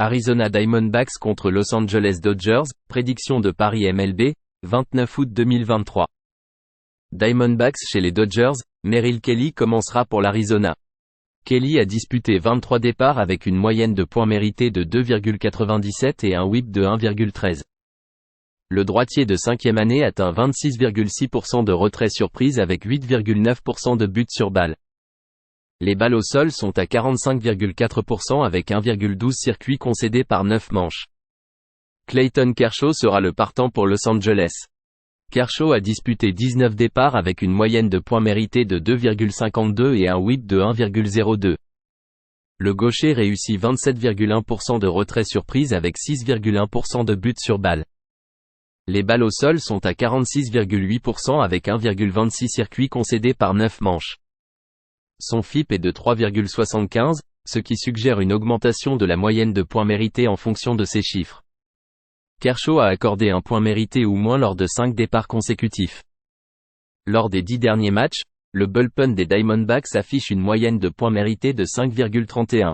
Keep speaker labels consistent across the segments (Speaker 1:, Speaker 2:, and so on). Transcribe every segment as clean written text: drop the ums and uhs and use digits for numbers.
Speaker 1: Arizona Diamondbacks contre Los Angeles Dodgers, prédiction de Paris MLB, 29 août 2023. Diamondbacks chez les Dodgers, Merrill Kelly commencera pour l'Arizona. Kelly a disputé 23 départs avec une moyenne de points mérités de 2,97 et un whip de 1,13. Le droitier de 5e année atteint 26,6% de retrait surprise avec 8,9% de buts sur balle. Les balles au sol sont à 45,4% avec 1,12 circuits concédés par 9 manches. Clayton Kershaw sera le partant pour Los Angeles. Kershaw a disputé 19 départs avec une moyenne de points mérités de 2,52 et un whip de 1,02. Le gaucher réussit 27,1% de retrait surprise avec 6,1% de buts sur balle. Les balles au sol sont à 46,8% avec 1,26 circuits concédés par 9 manches. Son FIP est de 3,75, ce qui suggère une augmentation de la moyenne de points mérités en fonction de ces chiffres. Kershaw a accordé un point mérité ou moins lors de 5 départs consécutifs. Lors des 10 derniers matchs, le bullpen des Diamondbacks affiche une moyenne de points mérités de 5,31.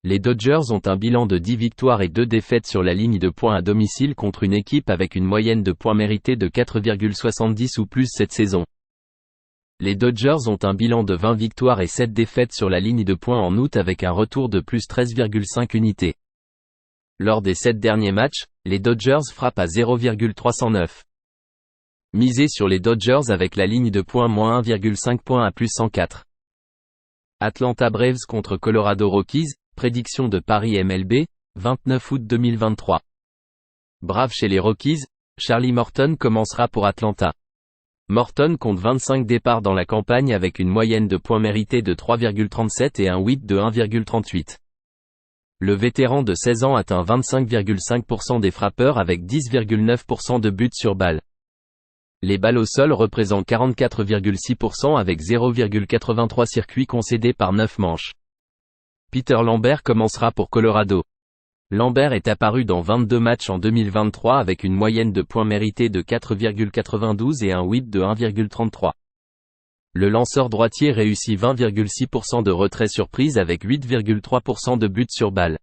Speaker 1: Les Dodgers ont un bilan de 10 victoires et 2 défaites sur la ligne de points à domicile contre une équipe avec une moyenne de points mérités de 4,70 ou plus cette saison. Les Dodgers ont un bilan de 20 victoires et 7 défaites sur la ligne de points en août avec un retour de plus 13,5 unités. Lors des 7 derniers matchs, les Dodgers frappent à 0,309. Misez sur les Dodgers avec la ligne de points moins 1,5 points à plus 104. Atlanta Braves contre Colorado Rockies, prédiction de Paris MLB, 29 août 2023. Braves chez les Rockies, Charlie Morton commencera pour Atlanta. Morton compte 25 départs dans la campagne avec une moyenne de points mérités de 3,37 et un whip de 1,38. Le vétéran de 16 ans atteint 25,5% des frappeurs avec 10,9% de buts sur balle. Les balles au sol représentent 44,6% avec 0,83 circuits concédés par 9 manches. Peter Lambert commencera pour Colorado. Lambert est apparu dans 22 matchs en 2023 avec une moyenne de points mérités de 4,92 et un whip de 1,33. Le lanceur droitier réussit 20,6% de retrait surprise avec 8,3% de buts sur balle.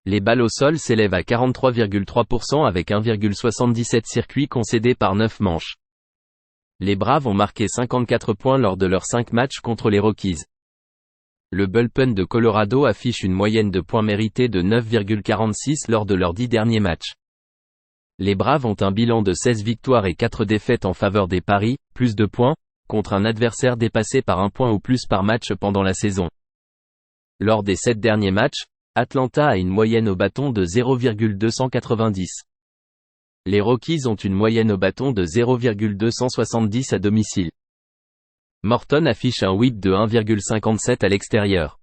Speaker 1: Les balles au sol s'élèvent à 43,3% avec 1,77 circuits concédés par 9 manches. Les Braves ont marqué 54 points lors de leurs 5 matchs contre les Rockies. Le bullpen de Colorado affiche une moyenne de points mérités de 9,46 lors de leurs 10 derniers matchs. Les Braves ont un bilan de 16 victoires et 4 défaites en faveur des paris, plus de points, contre un adversaire dépassé par 1 point ou plus par match pendant la saison. Lors des 7 derniers matchs, Atlanta a une moyenne au bâton de 0,290. Les Rockies ont une moyenne au bâton de 0,270 à domicile. Morton affiche un whip de 1,57 à l'extérieur.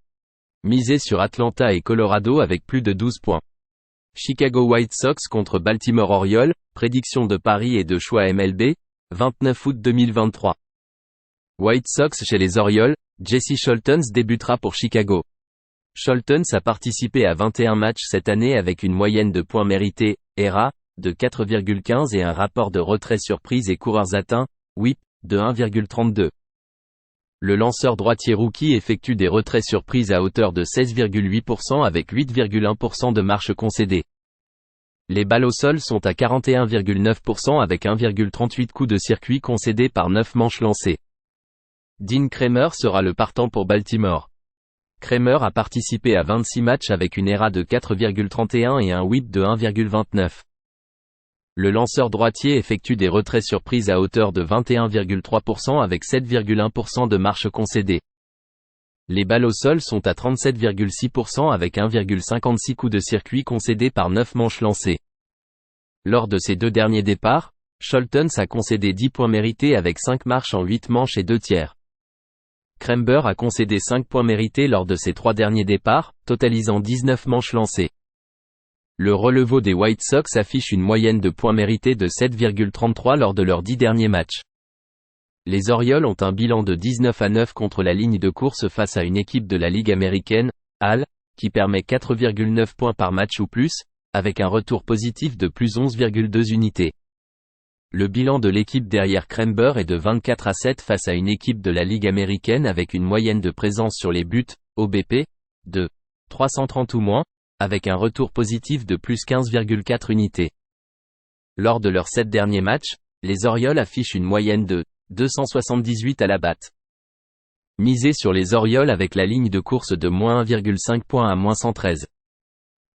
Speaker 1: Misez sur Atlanta et Colorado avec plus de 12 points. Chicago White Sox contre Baltimore Orioles, prédiction de Paris et de choix MLB, 29 août 2023. White Sox chez les Orioles, Jesse Scholtens débutera pour Chicago. Scholtens a participé à 21 matchs cette année avec une moyenne de points mérités, ERA, de 4,15 et un rapport de retrait surprise et coureurs atteints, WHIP, de 1,32. Le lanceur droitier rookie effectue des retraits surprises à hauteur de 16,8% avec 8,1% de marche concédée. Les balles au sol sont à 41,9% avec 1,38 coups de circuit concédés par 9 manches lancées. Dean Kremer sera le partant pour Baltimore. Kremer a participé à 26 matchs avec une ERA de 4,31 et un whip de 1,29. Le lanceur droitier effectue des retraits surprises à hauteur de 21,3% avec 7,1% de marche concédée. Les balles au sol sont à 37,6% avec 1,56 coups de circuit concédés par 9 manches lancées. Lors de ces 2 derniers départs, Scholtens a concédé 10 points mérités avec 5 marches en 8 manches et 2 tiers. Krember a concédé 5 points mérités lors de ses 3 derniers départs, totalisant 19 manches lancées. Le relevo des White Sox affiche une moyenne de points mérités de 7,33 lors de leurs 10 derniers matchs. Les Orioles ont un bilan de 19-9 contre la ligne de course face à une équipe de la Ligue américaine, AL, qui permet 4,9 points par match ou plus, avec un retour positif de plus 11,2 unités. Le bilan de l'équipe derrière Krember est de 24-7 face à une équipe de la Ligue américaine avec une moyenne de présence sur les buts, OBP, de 330 ou moins, avec un retour positif de plus 15,4 unités. Lors de leurs 7 derniers matchs, les Orioles affichent une moyenne de 278 à la batte. Misez sur les Orioles avec la ligne de course de moins 1,5 points à moins 113.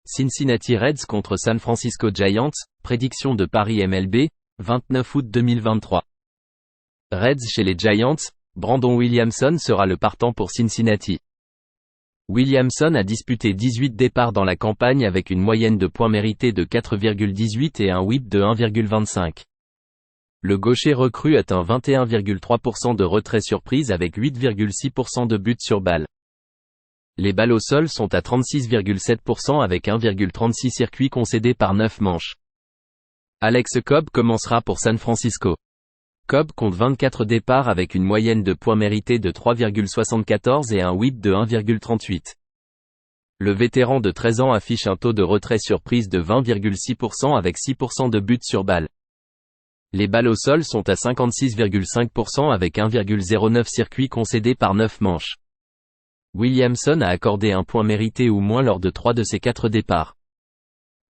Speaker 1: Cincinnati Reds contre San Francisco Giants, prédiction de Paris MLB, 29 août 2023. Reds chez les Giants, Brandon Williamson sera le partant pour Cincinnati. Williamson a disputé 18 départs dans la campagne avec une moyenne de points mérités de 4,18 et un whip de 1,25. Le gaucher recrue atteint 21,3% de retrait surprise avec 8,6% de buts sur balle. Les balles au sol sont à 36,7% avec 1,36 circuits concédés par 9 manches. Alex Cobb commencera pour San Francisco. Cobb compte 24 départs avec une moyenne de points mérités de 3,74 et un whip de 1,38. Le vétéran de 13 ans affiche un taux de retrait surprise de 20,6% avec 6% de buts sur balle. Les balles au sol sont à 56,5% avec 1,09 circuits concédés par 9 manches. Williamson a accordé un point mérité ou moins lors de 3 de ses 4 départs.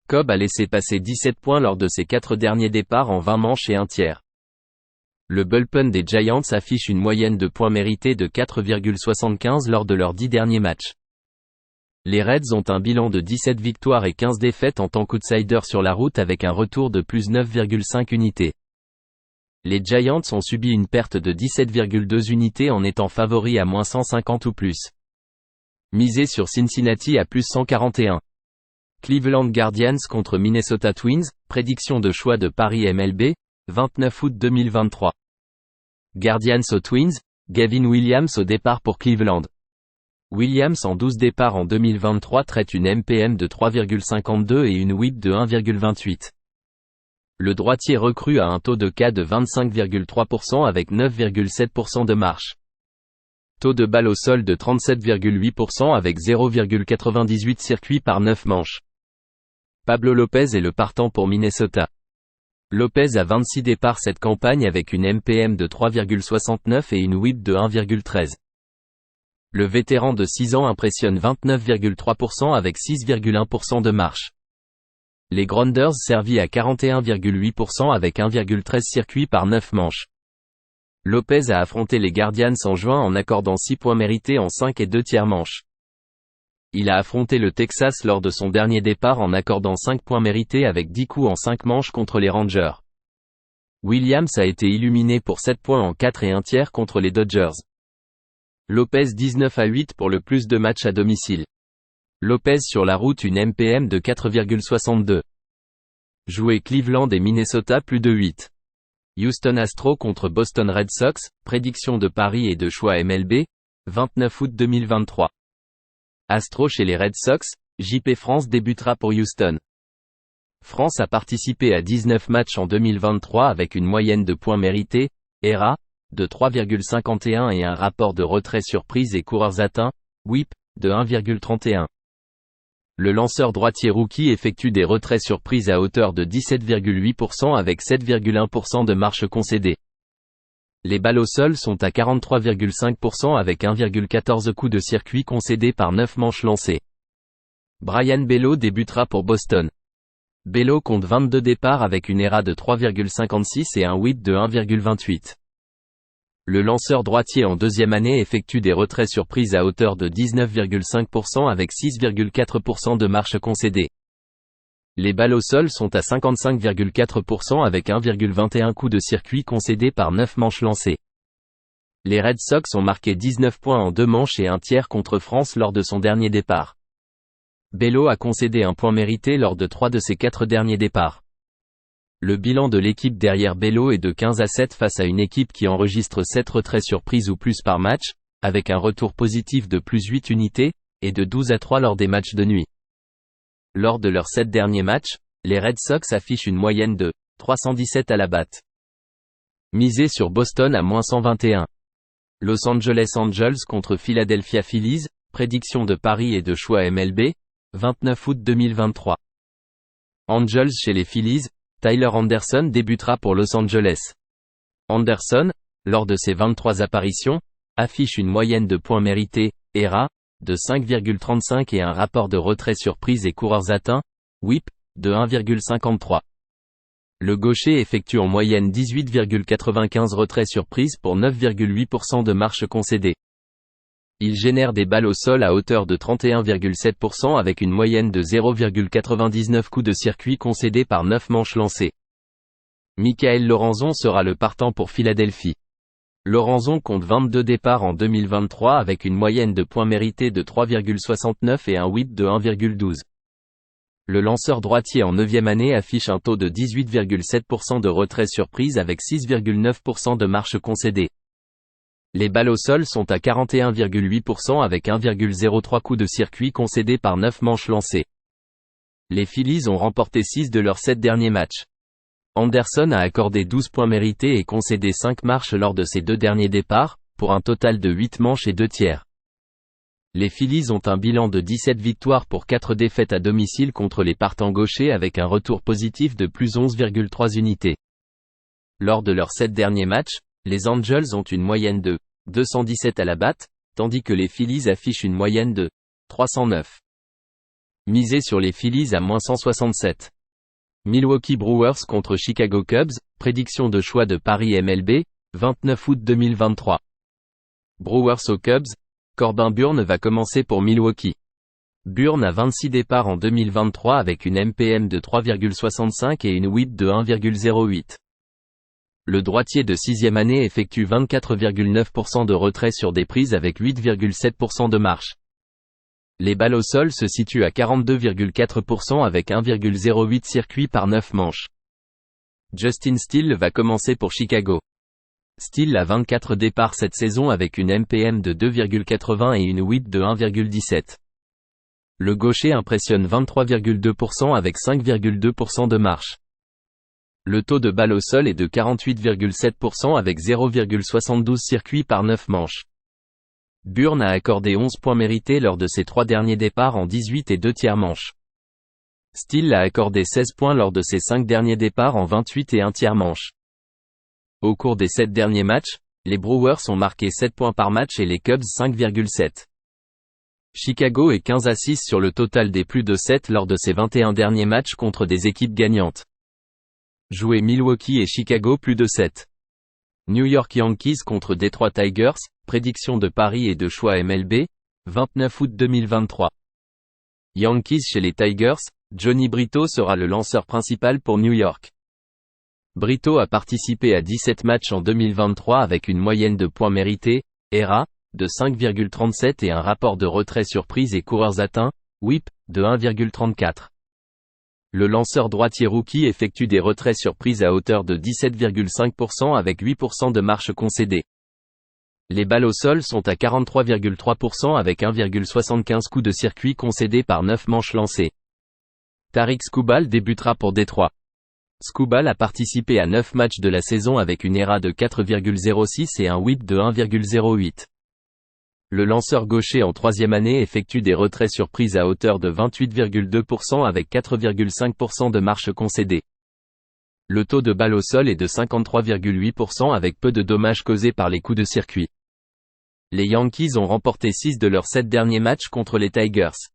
Speaker 1: Cobb a laissé passer 17 points lors de ses 4 derniers départs en 20 manches et un tiers. Le bullpen des Giants affiche une moyenne de points mérités de 4,75 lors de leurs 10 derniers matchs. Les Reds ont un bilan de 17 victoires et 15 défaites en tant qu'outsiders sur la route avec un retour de plus 9,5 unités. Les Giants ont subi une perte de 17,2 unités en étant favoris à moins 150 ou plus. Misez sur Cincinnati à plus 141. Cleveland Guardians contre Minnesota Twins, prédiction de choix de Paris MLB, 29 août 2023. Guardians aux Twins, Gavin Williams au départ pour Cleveland. Williams en 12 départs en 2023 traite une MPM de 3,52 et une whip de 1,28. Le droitier recrue a un taux de K de 25,3% avec 9,7% de marche. Taux de balle au sol de 37,8% avec 0,98 circuits par 9 manches. Pablo Lopez est le partant pour Minnesota. Lopez a 26 départs cette campagne avec une MPM de 3,69 et une whip de 1,13. Le vétéran de 6 ans impressionne 29,3% avec 6,1% de marche. Les Grounders servis à 41,8% avec 1,13 circuits par 9 manches. Lopez a affronté les Guardians en juin en accordant 6 points mérités en 5 et 2 tiers manches. Il a affronté le Texas lors de son dernier départ en accordant 5 points mérités avec 10 coups en 5 manches contre les Rangers. Williams a été illuminé pour 7 points en 4 et 1 tiers contre les Dodgers. Lopez 19-8 pour le plus de matchs à domicile. Lopez sur la route une MPM de 4,62. Joué Cleveland et Minnesota plus de 8. Houston Astros contre Boston Red Sox, prédiction de Paris et de choix MLB, 29 août 2023. Astros chez les Red Sox, JP France débutera pour Houston. France a participé à 19 matchs en 2023 avec une moyenne de points mérités, ERA, de 3,51 et un rapport de retrait surprise et coureurs atteints, WHIP, de 1,31. Le lanceur droitier rookie effectue des retraits surprises à hauteur de 17,8% avec 7,1% de marche concédée. Les balles au sol sont à 43,5% avec 1,14 coups de circuit concédés par 9 manches lancées. Brayan Bello débutera pour Boston. Bello compte 22 départs avec une ERA de 3,56 et un whip de 1,28. Le lanceur droitier en deuxième année effectue des retraits surprises à hauteur de 19,5% avec 6,4% de marche concédée. Les balles au sol sont à 55,4% avec 1,21 coups de circuit concédés par 9 manches lancées. Les Red Sox ont marqué 19 points en 2 manches et un tiers contre France lors de son dernier départ. Bello a concédé un point mérité lors de 3 de ses 4 derniers départs. Le bilan de l'équipe derrière Bello est de 15-7 face à une équipe qui enregistre 7 retraits surprises ou plus par match, avec un retour positif de plus 8 unités, et de 12-3 lors des matchs de nuit. Lors de leurs 7 derniers matchs, les Red Sox affichent une moyenne de 317 à la batte. Misez sur Boston à moins 121. Los Angeles Angels contre Philadelphia Phillies, prédiction de Paris et de choix MLB, 29 août 2023. Angels chez les Phillies, Tyler Anderson débutera pour Los Angeles. Anderson, lors de ses 23 apparitions, affiche une moyenne de points mérités, ERA, de 5,35 et un rapport de retrait surprise et coureurs atteints, WHIP, de 1,53. Le gaucher effectue en moyenne 18,95 retraits surprises pour 9,8% de marche concédée. Il génère des balles au sol à hauteur de 31,7% avec une moyenne de 0,99 coups de circuit concédés par 9 manches lancées. Michael Lorenzen sera le partant pour Philadelphie. Lorenzen compte 22 départs en 2023 avec une moyenne de points mérités de 3,69 et un WHIP de 1,12. Le lanceur droitier en 9e année affiche un taux de 18,7% de retrait surprise avec 6,9% de marche concédée. Les balles au sol sont à 41,8% avec 1,03 coups de circuit concédés par 9 manches lancées. Les Phillies ont remporté 6 de leurs 7 derniers matchs. Anderson a accordé 12 points mérités et concédé 5 marches lors de ses 2 derniers départs, pour un total de 8 manches et 2 tiers. Les Phillies ont un bilan de 17 victoires pour 4 défaites à domicile contre les partants gauchers avec un retour positif de plus 11,3 unités. Lors de leurs 7 derniers matchs, les Angels ont une moyenne de 217 à la batte, tandis que les Phillies affichent une moyenne de 309. Misez sur les Phillies à -167. Milwaukee Brewers contre Chicago Cubs, prédiction de choix de Paris MLB, 29 août 2023. Brewers aux Cubs, Corbin Burnes va commencer pour Milwaukee. Burnes a 26 départs en 2023 avec une MPM de 3,65 et une WHIP de 1,08. Le droitier de 6e année effectue 24,9% de retrait sur des prises avec 8,7% de marche. Les balles au sol se situent à 42,4% avec 1,08 circuits par 9 manches. Justin Steele va commencer pour Chicago. Steele a 24 départs cette saison avec une MPM de 2,80 et une WHIP de 1,17. Le gaucher impressionne 23,2% avec 5,2% de marche. Le taux de balle au sol est de 48,7% avec 0,72 circuits par 9 manches. Burnes a accordé 11 points mérités lors de ses 3 derniers départs en 18 et 2 tiers manches. Steele a accordé 16 points lors de ses 5 derniers départs en 28 et 1 tiers manches. Au cours des 7 derniers matchs, les Brewers ont marqué 7 points par match et les Cubs 5,7. Chicago est 15-6 sur le total des plus de 7 lors de ses 21 derniers matchs contre des équipes gagnantes. Jouer Milwaukee et Chicago plus de 7. New York Yankees contre Detroit Tigers, prédiction de Paris et de choix MLB, 29 août 2023. Yankees chez les Tigers, Johnny Brito sera le lanceur principal pour New York. Brito a participé à 17 matchs en 2023 avec une moyenne de points mérités, ERA, de 5,37 et un rapport de retrait surprise et coureurs atteints, WHIP, de 1,34. Le lanceur droitier rookie effectue des retraits surprises à hauteur de 17,5% avec 8% de marche concédée. Les balles au sol sont à 43,3% avec 1,75 coups de circuit concédés par 9 manches lancées. Tarik Skubal débutera pour Détroit. Skubal a participé à 9 matchs de la saison avec une ERA de 4,06 et un WHIP de 1,08. Le lanceur gaucher en 3e année effectue des retraits surprises à hauteur de 28,2% avec 4,5% de marche concédée. Le taux de balle au sol est de 53,8% avec peu de dommages causés par les coups de circuit. Les Yankees ont remporté 6 de leurs 7 derniers matchs contre les Tigers.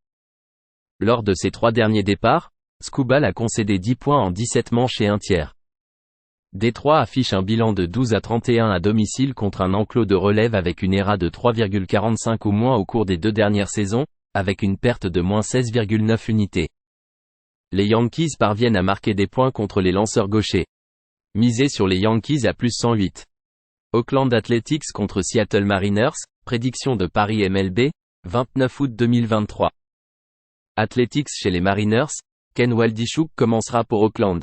Speaker 1: Lors de ses 3 derniers départs, Skubal a concédé 10 points en 17 manches et 1 tiers. Détroit affiche un bilan de 12-31 à domicile contre un enclos de relève avec une ERA de 3,45 ou moins au cours des 2 dernières saisons, avec une perte de moins 16,9 unités. Les Yankees parviennent à marquer des points contre les lanceurs gauchers. Misez sur les Yankees à plus 108. Oakland Athletics contre Seattle Mariners, prédiction de Paris MLB, 29 août 2023. Athletics chez les Mariners, Ken Waldichuk commencera pour Oakland.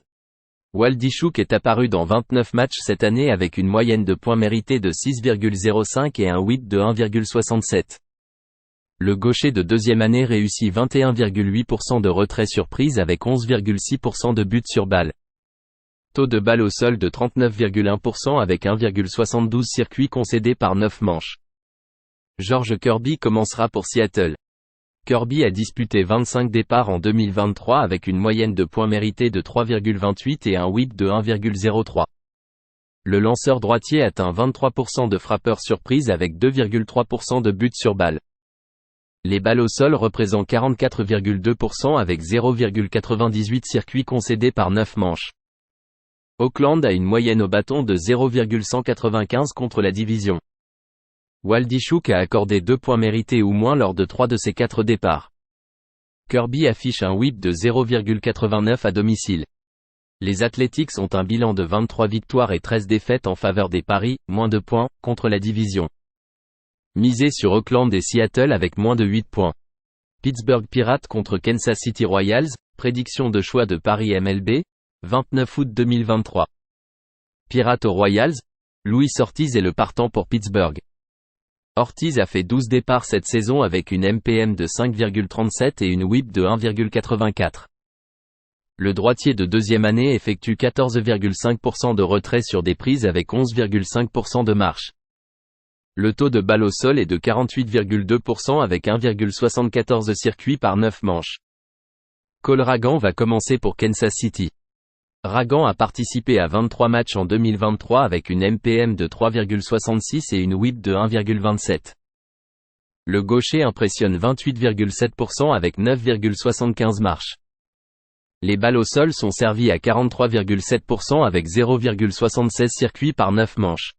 Speaker 1: Waldichuk est apparu dans 29 matchs cette année avec une moyenne de points mérités de 6,05 et un WHIP de 1,67. Le gaucher de 2e année réussit 21,8% de retrait surprise avec 11,6% de buts sur balle. Taux de balle au sol de 39,1% avec 1,72 circuits concédés par 9 manches. George Kirby commencera pour Seattle. Kirby a disputé 25 départs en 2023 avec une moyenne de points mérités de 3,28 et un WHIP de 1,03. Le lanceur droitier atteint 23% de frappeurs surprises avec 2,3% de buts sur balle. Les balles au sol représentent 44,2% avec 0,98 circuits concédés par 9 manches. Auckland a une moyenne au bâton de 0,195 contre la division. Waldishuk a accordé 2 points mérités ou moins lors de 3 de ses 4 départs. Kirby affiche un whip de 0,89 à domicile. Les Athletics ont un bilan de 23 victoires et 13 défaites en faveur des paris, moins de points, contre la division. Misez sur Auckland et Seattle avec moins de 8 points. Pittsburgh Pirates contre Kansas City Royals, prédiction de choix de Paris MLB, 29 août 2023. Pirates aux Royals, Luis Ortiz est le partant pour Pittsburgh. Ortiz a fait 12 départs cette saison avec une MPM de 5,37 et une whip de 1,84. Le droitier de deuxième année effectue 14,5% de retrait sur des prises avec 11,5% de marche. Le taux de balle au sol est de 48,2% avec 1,74 circuits par 9 manches. Cole Ragan va commencer pour Kansas City. Ragan a participé à 23 matchs en 2023 avec une MPM de 3,66 et une whip de 1,27. Le gaucher impressionne 28,7% avec 9,75 marches. Les balles au sol sont servies à 43,7% avec 0,76 circuits par 9 manches.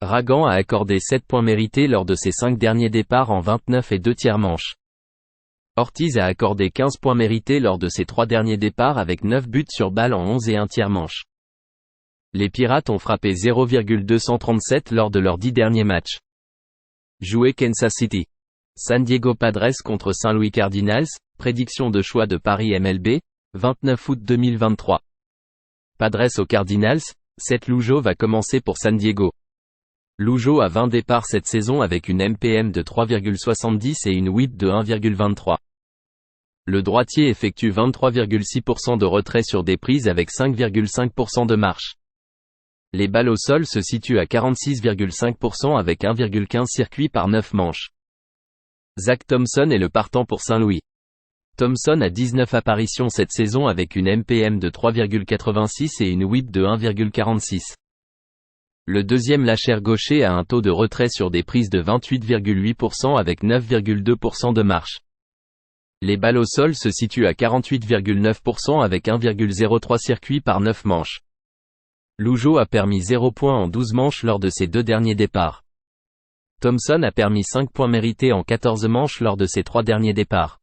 Speaker 1: Ragan a accordé 7 points mérités lors de ses 5 derniers départs en 29 et 2 tiers manches. Ortiz a accordé 15 points mérités lors de ses 3 derniers départs avec 9 buts sur balle en 11 et 1 tiers manches. Les Pirates ont frappé 0,237 lors de leurs 10 derniers matchs. Joué Kansas City. San Diego Padres contre Saint Louis Cardinals, prédiction de choix de Paris MLB, 29 août 2023. Padres aux Cardinals, Seth Lugo va commencer pour San Diego. Lugo a 20 départs cette saison avec une MPM de 3,70 et une whip de 1,23. Le droitier effectue 23,6% de retrait sur des prises avec 5,5% de marche. Les balles au sol se situent à 46,5% avec 1,15 circuits par 9 manches. Zach Thompson est le partant pour Saint-Louis. Thompson a 19 apparitions cette saison avec une MPM de 3,86 et une whip de 1,46. Le deuxième lâcheur gaucher a un taux de retrait sur des prises de 28,8% avec 9,2% de marche. Les balles au sol se situent à 48,9% avec 1,03 circuits par 9 manches. Lugo a permis 0 points en 12 manches lors de ses 2 derniers départs. Thompson a permis 5 points mérités en 14 manches lors de ses 3 derniers départs.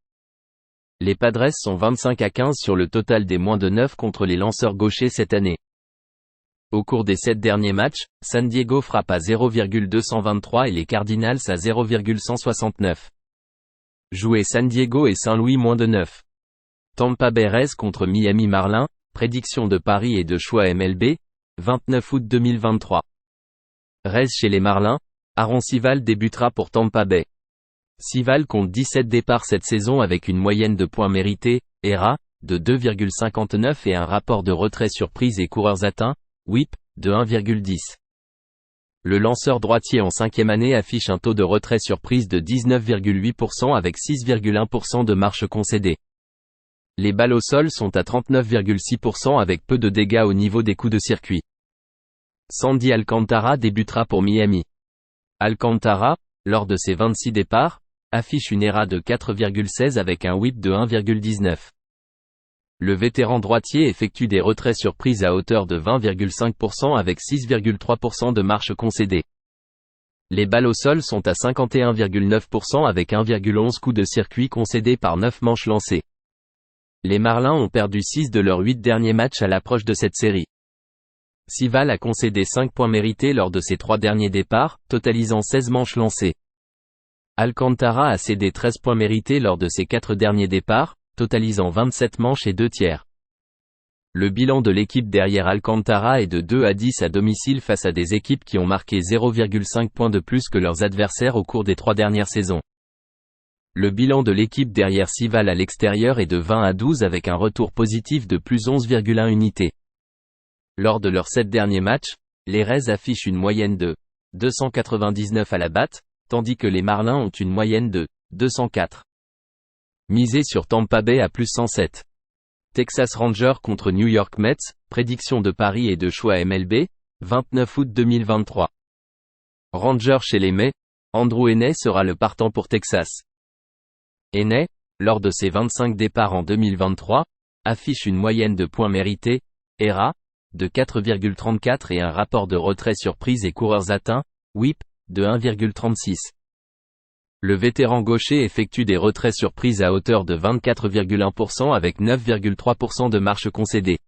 Speaker 1: Les Padres sont 25 à 15 sur le total des moins de 9 contre les lanceurs gauchers cette année. Au cours des 7 derniers matchs, San Diego frappe à 0,223 et les Cardinals à 0,169. Joué San Diego et Saint-Louis moins de 9. Tampa Bay Rays contre Miami Marlins, prédiction de Paris et de choix MLB, 29 août 2023. Rays chez les Marlins, Aaron Civale débutera pour Tampa Bay. Civale compte 17 départs cette saison avec une moyenne de points mérités, ERA, de 2,59 et un rapport de retrait sur prise et coureurs atteints, whip, de 1,10. Le lanceur droitier en 5e année affiche un taux de retrait sur prise de 19,8% avec 6,1% de marche concédée. Les balles au sol sont à 39,6% avec peu de dégâts au niveau des coups de circuit. Sandy Alcantara débutera pour Miami. Alcantara, lors de ses 26 départs, affiche une ERA de 4,16 avec un whip de 1,19. Le vétéran droitier effectue des retraits sur prise à hauteur de 20,5% avec 6,3% de marche concédée. Les balles au sol sont à 51,9% avec 1,11 coups de circuit concédés par 9 manches lancées. Les Marlins ont perdu 6 de leurs 8 derniers matchs à l'approche de cette série. Civale a concédé 5 points mérités lors de ses 3 derniers départs, totalisant 16 manches lancées. Alcantara a cédé 13 points mérités lors de ses 4 derniers départs, totalisant 27 manches et 2 tiers. Le bilan de l'équipe derrière Alcantara est de 2-10 à domicile face à des équipes qui ont marqué 0,5 points de plus que leurs adversaires au cours des 3 dernières saisons. Le bilan de l'équipe derrière Civale à l'extérieur est de 20-12 avec un retour positif de plus 11,1 unités. Lors de leurs 7 derniers matchs, les Rays affichent une moyenne de 299 à la batte, tandis que les Marlins ont une moyenne de 204. Misé sur Tampa Bay à plus 107. Texas Rangers contre New York Mets, prédiction de Paris et de choix MLB, 29 août 2023. Rangers chez les Mets, Andrew Heaney sera le partant pour Texas. Henney, lors de ses 25 départs en 2023, affiche une moyenne de points mérités, ERA, de 4,34 et un rapport de retrait surprise et coureurs atteints, WHIP, de 1,36. Le vétéran gaucher effectue des retraits surprises à hauteur de 24,1% avec 9,3% de marche concédée.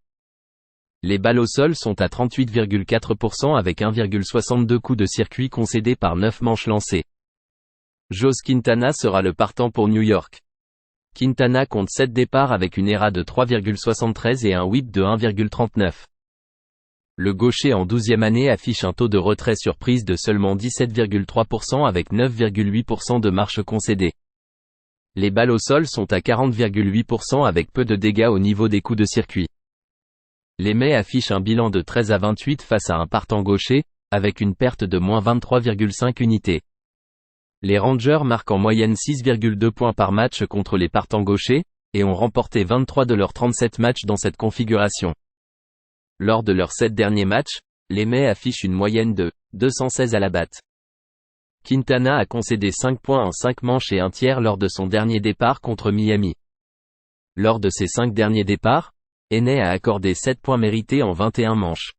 Speaker 1: Les balles au sol sont à 38,4% avec 1,62 coups de circuit concédés par 9 manches lancées. Joe Quintana sera le partant pour New York. Quintana compte 7 départs avec une ERA de 3,73 et un WHIP de 1,39. Le gaucher en 12e année affiche un taux de retrait surprise de seulement 17,3% avec 9,8% de marche concédée. Les balles au sol sont à 40,8% avec peu de dégâts au niveau des coups de circuit. Les Mets affichent un bilan de 13-28 face à un partant gaucher, avec une perte de moins 23,5 unités. Les Rangers marquent en moyenne 6,2 points par match contre les partants gauchers, et ont remporté 23 de leurs 37 matchs dans cette configuration. Lors de leurs 7 derniers matchs, les Mets affichent une moyenne de 216 à la batte. Quintana a concédé 5 points en 5 manches et un tiers lors de son dernier départ contre Miami. Lors de ses 5 derniers départs, Henney a accordé 7 points mérités en 21 manches.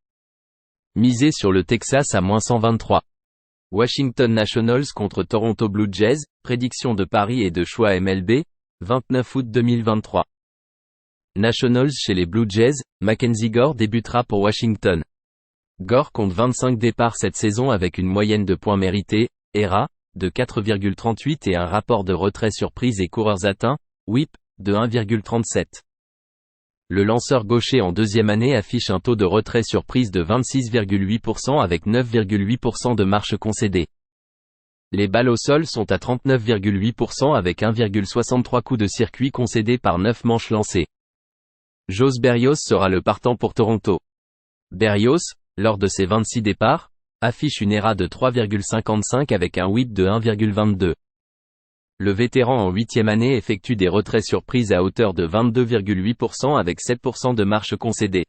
Speaker 1: Misé sur le Texas à moins 123. Washington Nationals contre Toronto Blue Jays, prédiction de paris et de choix MLB, 29 août 2023. Nationals chez les Blue Jays, Mackenzie Gore débutera pour Washington. Gore compte 25 départs cette saison avec une moyenne de points mérités, ERA, de 4,38 et un rapport de retrait surprise et coureurs atteints, WHIP, de 1,37. Le lanceur gaucher en 2e année affiche un taux de retrait surprise de 26,8% avec 9,8% de marche concédée. Les balles au sol sont à 39,8% avec 1,63 coups de circuit concédés par 9 manches lancées. Jos Berrios sera le partant pour Toronto. Berrios, lors de ses 26 départs, affiche une ERA de 3,55 avec un WHIP de 1,22. Le vétéran en 8e année effectue des retraits surprises à hauteur de 22,8% avec 7% de marche concédée.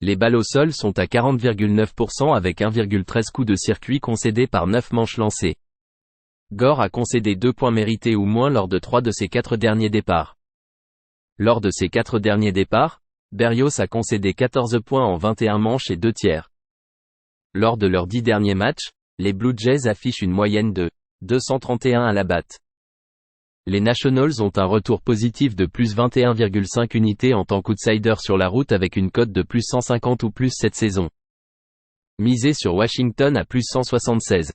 Speaker 1: Les balles au sol sont à 40,9% avec 1,13 coups de circuit concédés par 9 manches lancées. Gore a concédé 2 points mérités ou moins lors de 3 de ses 4 derniers départs. Lors de ses 4 derniers départs, Berrios a concédé 14 points en 21 manches et 2 tiers. Lors de leurs 10 derniers matchs, les Blue Jays affichent une moyenne de 231 à la batte. Les Nationals ont un retour positif de plus 21,5 unités en tant qu'outsider sur la route avec une cote de plus 150 ou plus cette saison. Misé sur Washington à plus 176.